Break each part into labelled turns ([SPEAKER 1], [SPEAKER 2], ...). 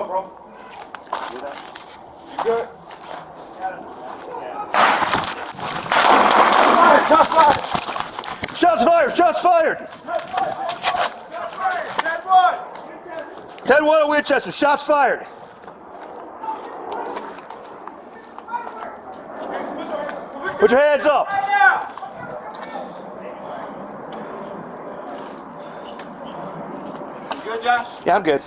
[SPEAKER 1] bro. You good? Shots fired!
[SPEAKER 2] Shots fired! Shots fired! 10-1 at Winchester. Shots fired. Put your hands up.
[SPEAKER 1] You good, Josh?
[SPEAKER 2] Yeah, I'm good.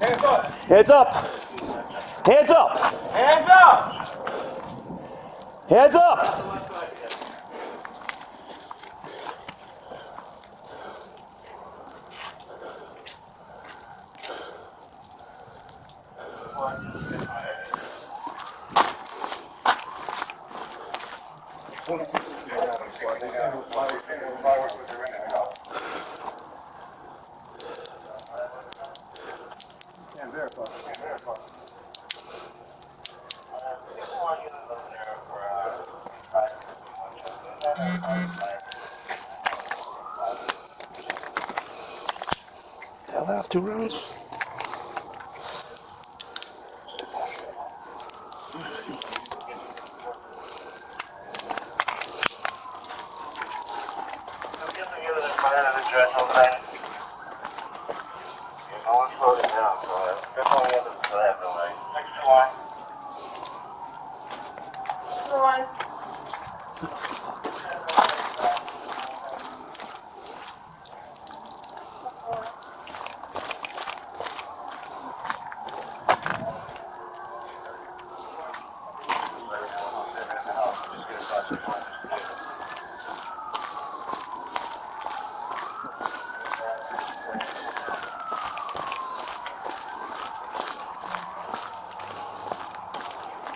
[SPEAKER 1] Hands up.
[SPEAKER 2] Hands up. Hands up.
[SPEAKER 1] Hands up.
[SPEAKER 2] Hands up. Hell, that off 2 rounds.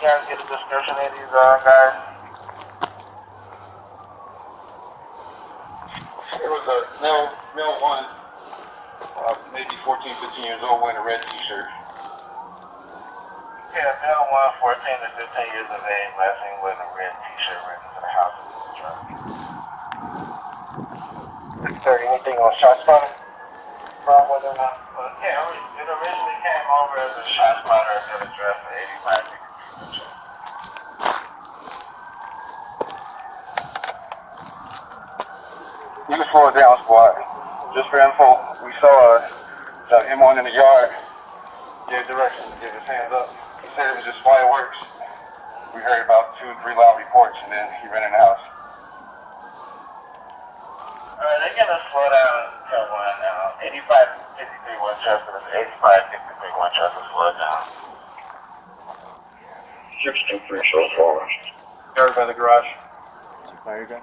[SPEAKER 3] You guys get a description of these guys?
[SPEAKER 4] There was a male one, maybe 14, 15 years old, wearing a red t-shirt.
[SPEAKER 3] Yeah, male one, 14 to 15 years of age, last seen wearing a red t-shirt right into the house of the truck. Sir, anything on ShotSpotter? From whether or not? Yeah, it originally came over as a ShotSpotter at the address of 85.
[SPEAKER 4] He was slowed down, squad. Just for info, we saw him on in the yard. Gave directions, gave his hands up. He said it was just fireworks. We heard about 2 or 3 loud reports, and then he ran in the house.
[SPEAKER 3] Alright, they're gonna slow down to 1 now. 85-53 Winchester, 85-53 Winchester, slow down.
[SPEAKER 4] 623 so far.
[SPEAKER 1] Guard by the garage.
[SPEAKER 2] Fire gun.